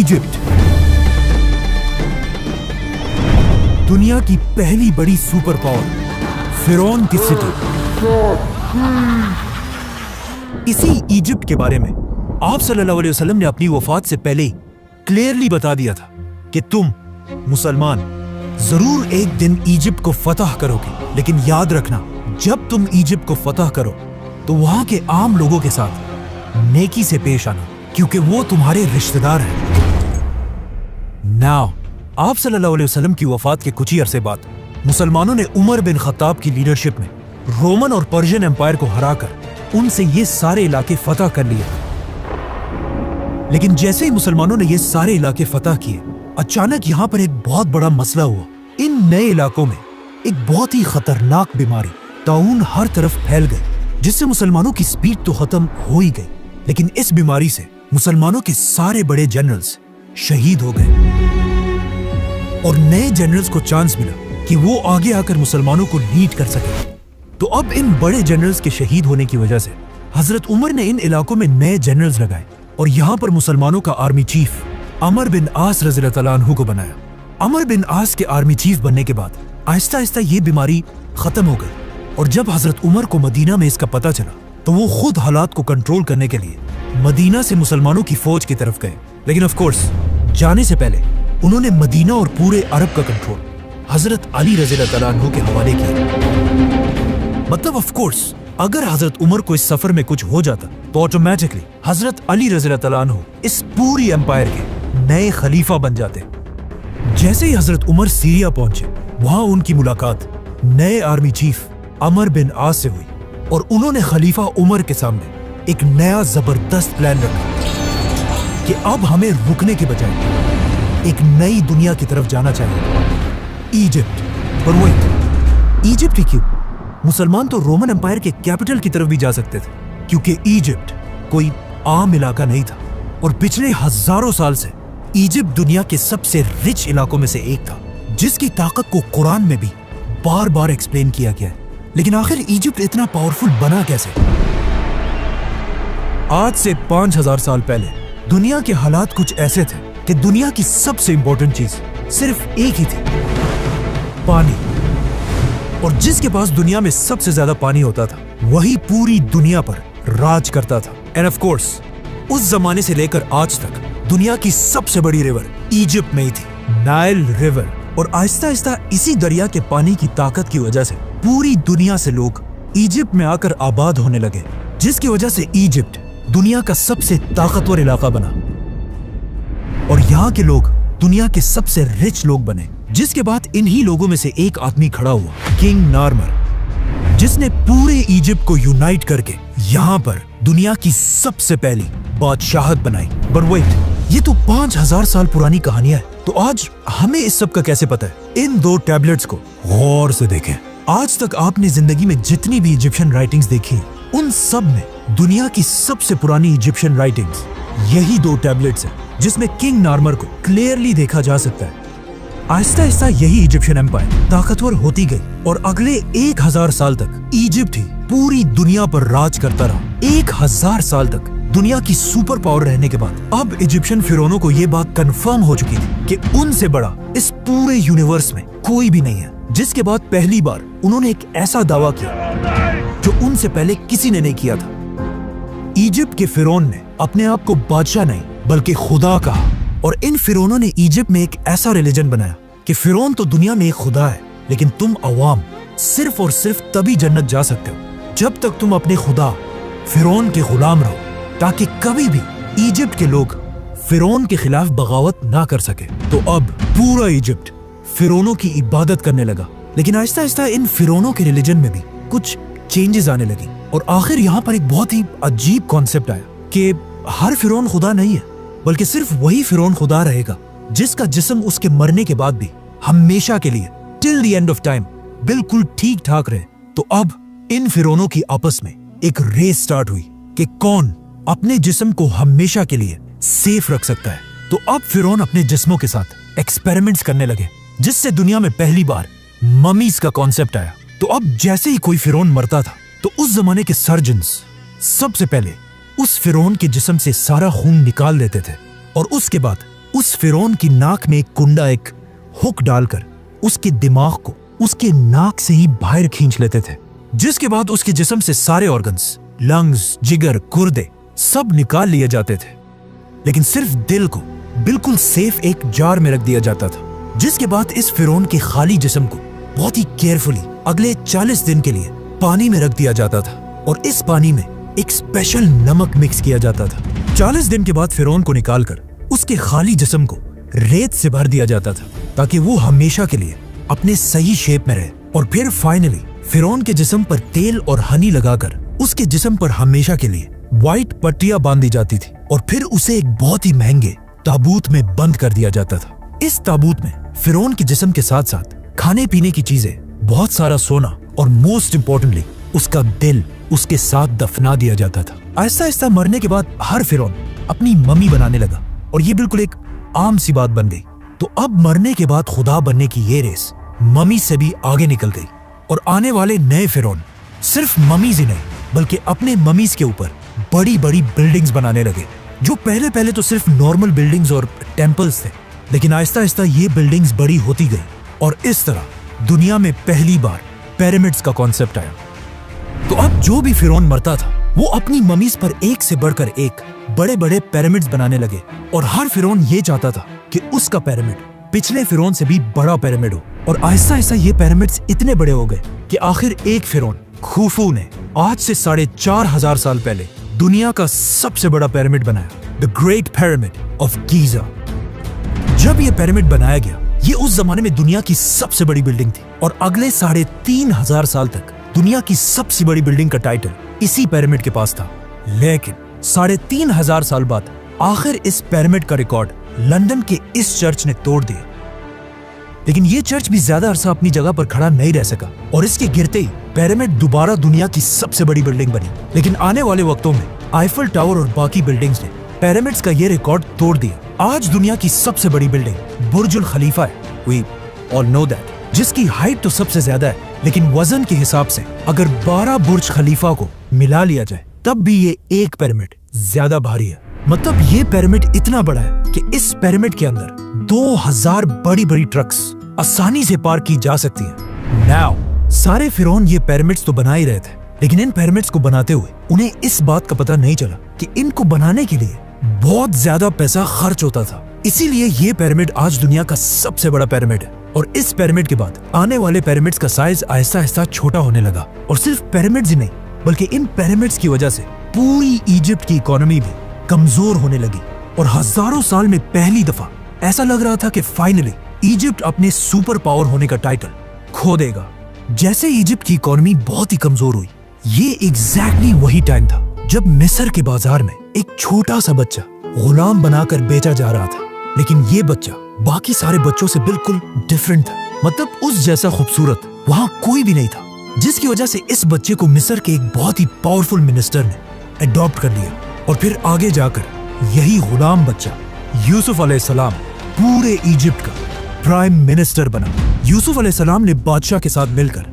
Egypt, दुनिया की पहली बड़ी सुपर पावर, फिरौन की सिटी। इसी इजिप्ट के बारे में आप सल्लल्लाहु अलैहि वसल्लम ने अपनी वफात से पहले क्लियरली बता दिया था कि तुम मुसलमान जरूर एक दिन इजिप्ट को फतह करोगे, लेकिन याद रखना, जब तुम इजिप्ट को फतह करो तो वहां के आम लोगों के साथ नेकी से पेश आना, क्योंकि वो तुम्हारे रिश्तेदार हैं। नाउ आप सल्लल्लाहु अलैहि वसल्लम की वफात के कुछ ही अरसे बाद मुसलमानों ने उमर बिन खत्ताब की लीडरशिप में रोमन और पर्शियन एम्पायर को हराकर उनसे ये सारे इलाके फतह कर लिए। लेकिन जैसे ही मुसलमानों ने ये सारे इलाके फतह किए, अचानक यहां पर एक बहुत बड़ा मसला हुआ। इन नए इलाकों में एक बहुत ही खतरनाक बीमारी ताउन हर तरफ फैल गई, जिससे मुसलमानों की स्पीड तो खत्म हो ही गई, लेकिन इस बीमारी से मुसलमानों के सारे बड़े जनरल्स शहीद हो गए और नए जनरल्स को चांस मिला कि वो आगे आकर मुसलमानों को लीड कर सके। तो अब इन बड़े जनरल्स के शहीद होने की वजह से हजरत उमर ने इन इलाकों में नए जनरल्स लगाए और यहाँ पर मुसलमानों का आर्मी चीफ अमर बिन आस रज़ियल्लाहु ताला अन्हु को बनाया। अमर बिन आस के आर्मी चीफ बनने के बाद आहिस्ता आहिस्ता ये बीमारी खत्म हो गई और जब हजरत उमर को मदीना में इसका पता चला तो वो खुद हालात को कंट्रोल करने के लिए मदीना से मुसलमानों की फौज की तरफ गए। लेकिन ऑफ कोर्स जाने से पहले उन्होंने मदीना और पूरे अरब का कंट्रोल हजरत अली रज़ियल्लाहु ताला अन्हु के हवाले किया। मतलब ऑफ कोर्स अगर हजरत उमर को इस सफर में कुछ हो जाता तो ऑटोमेटिकली हजरत अली रज़ियल्लाहु ताला अन्हु इस पूरी एम्पायर के नए खलीफा बन जाते। जैसे ही हजरत उमर सीरिया पहुंचे, वहां उनकी मुलाकात नए आर्मी चीफ अमर बिन आस से हुई और उन्होंने खलीफा उमर के सामने एक नया जबरदस्त प्लान रखा कि अब हमें रुकने के बजाय एक नई दुनिया की तरफ जाना चाहिए, इजिप्ट। पर वही इजिप्ट ही क्यों? मुसलमान तो रोमन एम्पायर के कैपिटल की तरफ भी जा सकते थे, क्योंकि इजिप्ट कोई आम इलाका नहीं था और पिछले हजारों साल से इजिप्ट दुनिया के सबसे रिच इलाकों में से एक था, जिसकी ताकत को कुरान में भी बार बार एक्सप्लेन किया गया है। लेकिन आखिर इजिप्ट इतना पावरफुल बना कैसे? आज से 5000 साल पहले दुनिया के हालात कुछ ऐसे थे कि दुनिया की सबसे इंपॉर्टेंट चीज सिर्फ एक ही थी, पानी। और जिसके पास दुनिया में सबसे ज्यादा पानी होता था वही पूरी दुनिया पर राज करता था। एंड ऑफ कोर्स उस जमाने से लेकर आज तक दुनिया की सबसे बड़ी रिवर इजिप्ट में ही थी, नाइल रिवर। और आहिस्ता आहिस्ता इसी दरिया के पानी की ताकत की वजह से पूरी दुनिया से लोग इजिप्ट में आकर आबाद होने लगे, जिसकी वजह से इजिप्ट दुनिया का सबसे ताकतवर इलाका बना और यहाँ के लोग दुनिया के सबसे रिच लोग बने। जिसके बाद इन्हीं लोगों में से एक आदमी खड़ा हुआ, किंग नार्मर, जिसने पूरे इजिप्ट को यूनाइट करके यहाँ पर दुनिया की सबसे पहली बादशाहत बनाई। बट वेट, ये तो 5000 साल पुरानी कहानियां है, तो आज हमें इस सब का कैसे पता है? इन दो टैबलेट्स को गौर से देखें। आज तक आपने जिंदगी में जितनी भी इजिप्शियन राइटिंग्स देखी, उन सब में दुनिया की सबसे पुरानी इजिप्शियन राइटिंग्स यही दो टैबलेट्स हैं, जिसमें किंग नार्मर को क्लियरली देखा जा सकता है। आहिस्ता आहिस्ता यही इजिप्शियन एम्पायर ताकतवर होती गई और अगले 1000 साल तक इजिप्ट ही पूरी दुनिया पर राज करता रहा। 1000 साल तक दुनिया की सुपर पावर रहने के बाद अब इजिप्शियन फिरौनों को यह बात कंफर्म हो चुकी थी कि उनसे बड़ा इस पूरे यूनिवर्स में कोई भी नहीं है। जिसके बाद पहली बार उन्होंने एक ऐसा दावा किया जो उनसे पहले किसी ने नहीं किया था। इजिप्ट के फिरौन ने अपने आप को बादशाह नहीं बल्कि खुदा कहा और इन फिरौनों ने इजिप्ट में एक ऐसा रिलीजन बनाया कि फिरौन तो दुनिया में एक खुदा है, लेकिन तुम अवाम सिर्फ और सिर्फ तभी जन्नत जा सकते हो जब तक तुम अपने खुदा फिरौन के गुलाम रहो, ताकि कभी भी इजिप्ट के लोग फिरौन के खिलाफ बगावत ना कर सके। तो अब पूरा इजिप्ट फिरौनों की इबादत करने लगा। लेकिन आहिस्ता आहिस्ता इन फिरौनों के रिलीजन में भी कुछ चेंजेस आने लगी और आखिर यहाँ पर एक बहुत ही अजीब कॉन्सेप्ट आया कि हर फिरौन खुदा नहीं है, बल्कि सिर्फ वही फिरौन खुदा रहेगा जिसका जिस्म उसके मरने के बाद भी हमेशा के लिए till the end of time बिल्कुल ठीक ठाक रहे। तो अब इन फिरौनों की आपस में एक रेस स्टार्ट हुई कि कौन अपने जिस्म को हमेशा के लिए सेफ रख सकता है। तो अब फिरौन अपने जिस्मों के साथ एक्सपेरिमेंट्स करने लगे, जिससे दुनिया में पहली बार ममीज का कॉन्सेप्ट आया। तो अब जैसे ही कोई फिरौन मरता था तो उस जमाने के सर्जन्स सबसे पहले उस फिरौन के जिस्म से सारा खून निकाल देते थे और उसके बाद उस फिरौन की नाक में एक कुंडा, एक हुक डालकर उसके दिमाग को उसके नाक से ही बाहर खींच लेते थे, जिसके बाद उसके जिस्म से सारे ऑर्गन्स, लंग्स, जिगर, गुर्दे सब निकाल लिए जाते थे, लेकिन सिर्फ दिल को बिल्कुल सेफ एक जार में रख दिया जाता था। जिसके बाद इस फिरौन के खाली जिस्म को बहुत ही केयरफुली अगले 40 दिन के लिए पानी में रख दिया जाता था और इस पानी में एक स्पेशल नमक मिक्स किया जाता था। 40 दिन के बाद फिरौन को निकालकर उसके खाली जिस्म को रेत से भर दिया जाता था ताकि वो हमेशा के लिए अपने सही शेप में रहे। और फिर फाइनली फिरौन के जिस्म पर तेल और हनी लगाकर उसके जिस्म पर हमेशा के लिए व्हाइट पट्टियां बांधी जाती थी और फिर उसे एक बहुत ही महंगे ताबूत में बंद कर दिया जाता था। इस ताबूत में फिरौन के जिस्म के साथ साथ खाने पीने की चीजें, बहुत सारा सोना और मोस्ट इम्पोर्टेंटली उसका दिल उसके साथ दफना दिया जाता था। आहिस्ता आहिस्ता मरने के बाद हर फिरौन अपनी मम्मी बनाने लगा और ये बिल्कुल एक आम सी बात बन गई। तो अब मरने के बाद खुदा बनने की ये रेस मम्मी से भी आगे निकल गई और आने वाले नए फिरौन सिर्फ मम्मीज ही नहीं बल्कि अपने मम्मीज के ऊपर बड़ी बड़ी बिल्डिंग्स बनाने लगे, जो पहले तो सिर्फ नॉर्मल बिल्डिंग्स और टेम्पल्स थे, लेकिन आहिस्ता आहिस्ता ये बिल्डिंग्स बड़ी होती गई और इस तरह दुनिया में पहली बार पिरामिड्स का कॉन्सेप्ट आया। तो अब जो भी फिरौन मरता था वो अपनी ममीज पर एक से बढ़कर एक बड़े बड़े पिरामिड्स बनाने लगे और हर फिरौन ये चाहता था कि उसका पिरामिड पिछले फिरौन से भी बड़ा पिरामिड हो। और आहिस्ता आहिस्ता ये पिरामिड्स इतने बड़े हो गए कि आखिर एक फिरौन खुफू ने आज से 4,500 साल पहले दुनिया का सबसे बड़ा पिरामिड बनाया, the great pyramid of Giza. जब ये पिरामिड बनाया गया, ये उस जमाने में दुनिया की सबसे बड़ी बिल्डिंग थी और अगले 3,500 साल तक दुनिया की सबसे बड़ी बिल्डिंग का टाइटल इसी पिरामिड के पास था। लेकिन 3,500 साल बाद आखिर इस पिरामिड का रिकॉर्ड लंदन के इस चर्च ने तोड़ दिया। लेकिन ये चर्च भी ज्यादा अरसा अपनी जगह पर खड़ा नहीं रह सका और इसके गिरते ही पिरामिड दोबारा दुनिया की सबसे बड़ी बिल्डिंग बनी। लेकिन आने वाले वक्तों में आईफल टावर और बाकी बिल्डिंग्स ने पिरामिड्स का ये रिकॉर्ड तोड़ दिया। आज दुनिया की सबसे बड़ी बिल्डिंग बुर्जुल खलीफा है, वी ऑल नो दैट, जिसकी हाइट तो सबसे ज्यादा है, लेकिन वजन के हिसाब से अगर 12 बुर्ज खलीफा को मिला लिया जाए तब भी ये एक पिरामिड ज्यादा भारी है। मतलब ये पिरामिड इतना बड़ा है कि इस पिरामिड के अंदर 2000 बड़ी बड़ी ट्रक्स आसानी से पार की जा सकती है। नाउ सारे फिरौन ये पिरामिड्स तो बना ही रहे थे, लेकिन इन पिरामिड्स को बनाते हुए उन्हें इस बात का पता नहीं चला कि इनको बनाने के लिए बहुत ज्यादा पैसा खर्च होता था। इसीलिए ये पिरामिड आज दुनिया का सबसे बड़ा पिरामिड है और इस पिरामिड के बाद आने वाले पिरामिड्स का साइज आहिस्ता आहिस्ता छोटा होने लगा। और सिर्फ पिरामिड्स ही नहीं बल्कि इन पिरामिड्स की वजह से पूरी इजिप्ट की इकोनॉमी भी कमजोर होने लगी और हजारों साल में पहली दफा ऐसा लग रहा था कि फाइनली इजिप्ट अपने सुपर पावर होने का टाइटल खो देगा। जैसे इजिप्ट की इकोनॉमी बहुत ही कमजोर हुई, ये एग्जैक्टली वही टाइम था जब मिस्र के बाजार में एक छोटा सा बच्चा गुलाम बनाकर बेचा जा रहा था। लेकिन ये बच्चा बाकी सारे बच्चों से बिल्कुल डिफरेंट था। मतलब उस जैसा खूबसूरत वहाँ कोई भी नहीं था, जिसकी वजह से इस बच्चे को मिस्र के एक बहुत ही पावरफुल मिनिस्टर ने अडॉप्ट कर लिया और फिर आगे जाकर यही गुलाम बच्चा यूसुफ अलैहिस्सलाम पूरे इजिप्ट का प्राइम मिनिस्टर बना। यूसुफ अलैहिस्सलाम ने बादशाह के साथ मिलकर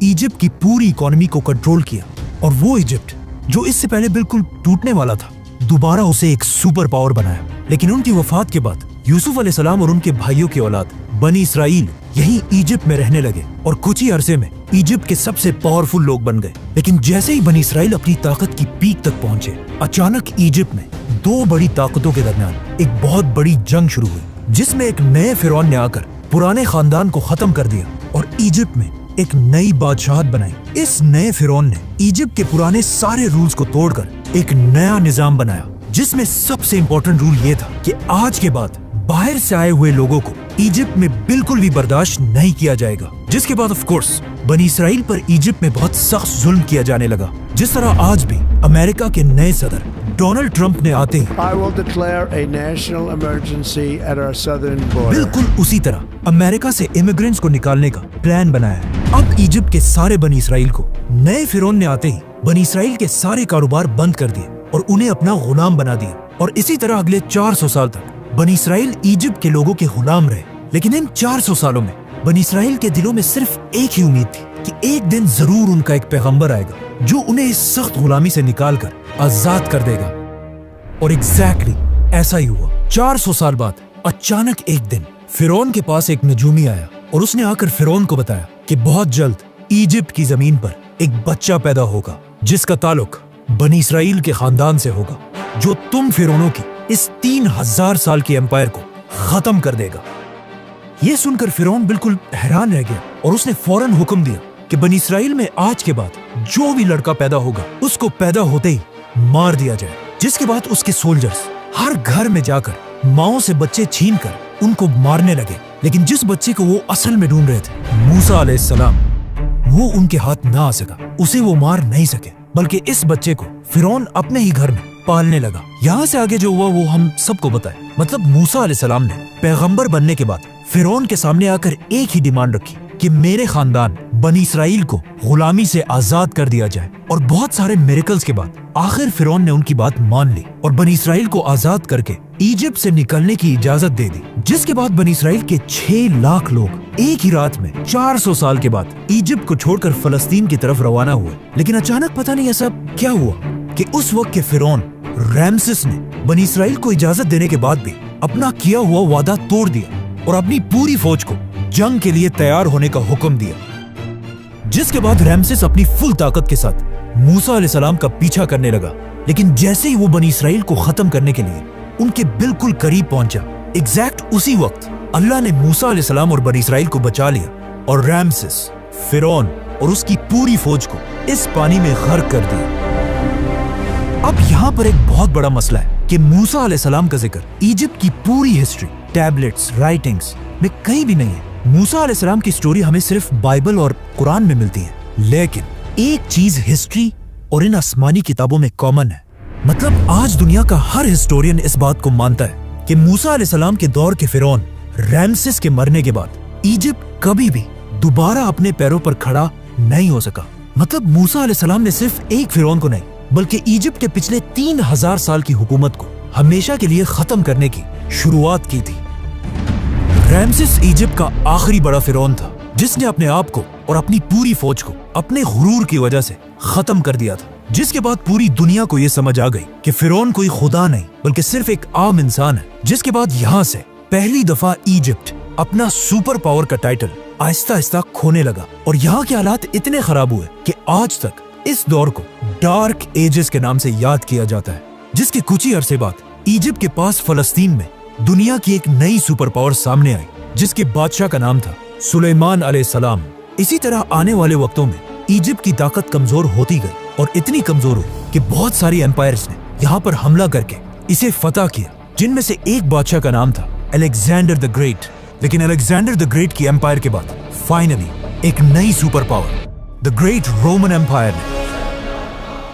इजिप्ट की पूरी इकोनॉमी को कंट्रोल किया और वो इजिप्ट जो इससे पहले बिल्कुल टूटने वाला था, दोबारा उसे एक सुपर पावर बनाया। लेकिन उनकी वफात के बाद यूसुफ अलैहिस्सलाम और उनके भाइयों की औलाद बनी इसराइल यही इजिप्ट में रहने लगे और कुछ ही अरसे में इजिप्ट के सबसे पावरफुल लोग बन गए। लेकिन जैसे ही बनी इसराइल अपनी ताकत की पीक तक पहुंचे, अचानक इजिप्ट में दो बड़ी ताकतों के दरमियान एक बहुत बड़ी जंग शुरू हुई, जिसमें एक नए फिरौन ने आकर पुराने खानदान को खत्म कर दिया और इजिप्ट में एक नई बादशाहत बनाई। इस नए फिरौन ने इजिप्ट के पुराने सारे रूल्स को तोड़कर एक नया निजाम बनाया, जिसमें सबसे इम्पोर्टेंट रूल ये था कि आज के बाद बाहर से आए हुए लोगों को इजिप्ट में बिल्कुल भी बर्दाश्त नहीं किया जाएगा। जिसके बाद ऑफ कोर्स बनी इसराइल पर इजिप्ट में बहुत सख्त जुल्म किया जाने लगा, जिस तरह आज भी अमेरिका के नए सदर डोनाल्ड ट्रंप ने आते ही I will declare a national emergency at our southern border. बिल्कुल उसी तरह अमेरिका से इमिग्रेंट्स को निकालने का प्लान बनाया है। अब इजिप्ट के सारे बनी इसराइल को नए फिरौन ने आते ही बनी इसराइल के सारे कारोबार बंद कर दिए और उन्हें अपना गुलाम बना दिया। और इसी तरह अगले 400 साल तक बनी इसराइल इजिप्ट के लोगों के गुलाम रहे। लेकिन इन 400 सालों में बनी इसराइल के दिलों में सिर्फ एक ही उम्मीद थी कि एक दिन जरूर उनका एक पैगंबर आएगा जो उन्हें इस सख्त गुलामी से निकालकर आजाद कर देगा। और एग्जैक्टली ऐसा ही हुआ। 400 साल बाद अचानक एक दिन फिरौन के पास एक नजूमी आया और उसने आकर फिरौन को बताया कि बहुत जल्द इजिप्ट की जमीन पर एक बच्चा पैदा होगा जिसका ताल्लुक बनी इसराइल के खानदान से होगा, जो तुम फिरौनों की इस 3000 साल की एम्पायर को खत्म कर देगा। यह सुनकर फिरौन बिल्कुल हैरान रह गया और उसने फौरन हुक्म दिया कि बनी इसराइल में आज के बाद जो भी लड़का पैदा होगा उसको पैदा होते ही मार दिया जाए। जिसके बाद उसके सोल्जर्स हर घर में जाकर माओं से बच्चे छीनकर उनको मारने लगे, लेकिन जिस बच्चे को वो असल में ढूंढ रहे थे, मूसा अलैहिस्सलाम, वो उनके हाथ ना आ सका, उसे वो मार नहीं सके, बल्कि इस बच्चे को फिरौन अपने ही घर में पालने लगा। यहाँ से आगे जो हुआ वो हम सबको बताए। मतलब मूसा अलैहिस्सलाम ने पैगंबर बनने के बाद फिरौन के सामने आकर एक ही डिमांड रखी कि मेरे खानदान बनी इसराइल को गुलामी से आजाद कर दिया जाए। और बहुत सारे मिरेकल्स के बाद आखिर फिरौन ने उनकी बात मान ली और बनी इसराइल को आजाद करके इजिप्ट से निकलने की इजाजत दे दी। जिसके बाद बनी इसराइल के 6 लाख लोग एक ही रात में 400 साल के बाद इजिप्ट को छोड़कर फलस्तीन की तरफ रवाना हुए। लेकिन अचानक पता नहीं ऐसा क्या हुआ कि उस वक्त के फिरौन रैमसेस ने बनी इसराइल को इजाजत देने के बाद भी अपना किया हुआ वादा तोड़ दिया और अपनी पूरी फौज को जंग के लिए तैयार होने का हुक्म दिया। जिसके बाद रैमसेस अपनी फुल ताकत के साथ मूसा अलैहिस्सलाम का पीछा करने लगा। लेकिन जैसे ही वो बनी इसराइल को खत्म करने के लिए उनके बिल्कुल करीब पहुंचा, एग्जैक्ट उसी वक्त अल्लाह ने मूसा अलैहिस्सलाम और बनी इसराइल को बचा लिया और रैमसेस, फिरौन और उसकी पूरी फौज को इस पानी में गर्क कर दिया। अब यहाँ पर एक बहुत बड़ा मसला है कि मूसा अलैहिस्सलाम का जिक्र इजिप्ट की पूरी हिस्ट्री, टैबलेट्स, राइटिंग्स में कहीं भी नहीं है। मूसा अलैहिस्सलाम की स्टोरी हमें सिर्फ बाइबल और कुरान में मिलती है। लेकिन एक चीज हिस्ट्री और इन आसमानी किताबों में कॉमन है। मतलब आज दुनिया का हर हिस्टोरियन इस बात को मानता है कि मूसा अलैहिस्सलाम के दौर के फिरौन रैमसेस के मरने के बाद इजिप्ट कभी भी दोबारा अपने पैरों पर खड़ा नहीं हो सका। मतलब मूसा अलैहिस्सलाम ने सिर्फ एक फिरौन को नहीं बल्कि इजिप्ट के पिछले 3000 साल की हुकूमत को हमेशा के लिए खत्म करने की शुरुआत की थी। रैमसेस इजिप्ट का आखिरी बड़ा फिरौन था जिसने अपने आप को और अपनी पूरी फौज को अपने गुरूर की वजह से खत्म कर दिया था। जिसके बाद पूरी दुनिया को यह समझ आ गई कि फिरौन कोई खुदा नहीं बल्कि सिर्फ एक आम इंसान है। जिसके बाद यहाँ से पहली दफा इजिप्ट अपना सुपर पावर का टाइटल आहिस्ता आहिस्ता खोने लगा और यहाँ के हालात इतने खराब हुए कि आज तक इस दौर को डार्क एजेस के नाम से याद किया जाता है। जिसके कुछ ही अरसे बाद इजिप्ट के पास फलस्तीन में दुनिया की एक नई सुपर पावर सामने आई जिसके बादशाह का नाम था सुलेमान अलैहिस्सलाम। इसी तरह आने वाले वक्तों में इजिप्ट की ताकत कमजोर होती गई और इतनी कमजोर हुई कि बहुत सारी एम्पायर्स ने यहाँ पर हमला करके इसे फतह किया, जिनमें से एक बादशाह का नाम था अलेक्जेंडर द ग्रेट। लेकिन अलेक्जेंडर द ग्रेट की एम्पायर के बाद फाइनली एक नई super power the great Roman empire ने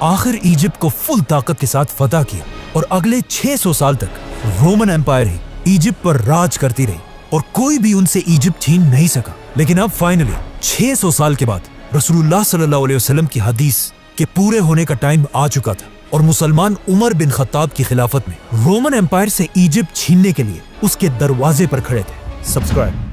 आखिर इजिप्ट को फुल ताकत के साथ फतह किया और अगले 600 साल तक रोमन एम्पायर ही इजिप्ट पर राज करती रही और कोई भी उनसे इजिप्ट छीन नहीं सका। लेकिन अब फाइनली 600 साल के बाद रसूलुल्लाह सल्लल्लाहु अलैहि वसल्लम की हदीस के पूरे होने का टाइम आ चुका था और मुसलमान उमर बिन खत्ताब की खिलाफत में रोमन एम्पायर से इजिप्ट छीनने के लिए उसके दरवाजे पर खड़े थे। सब्सक्राइब।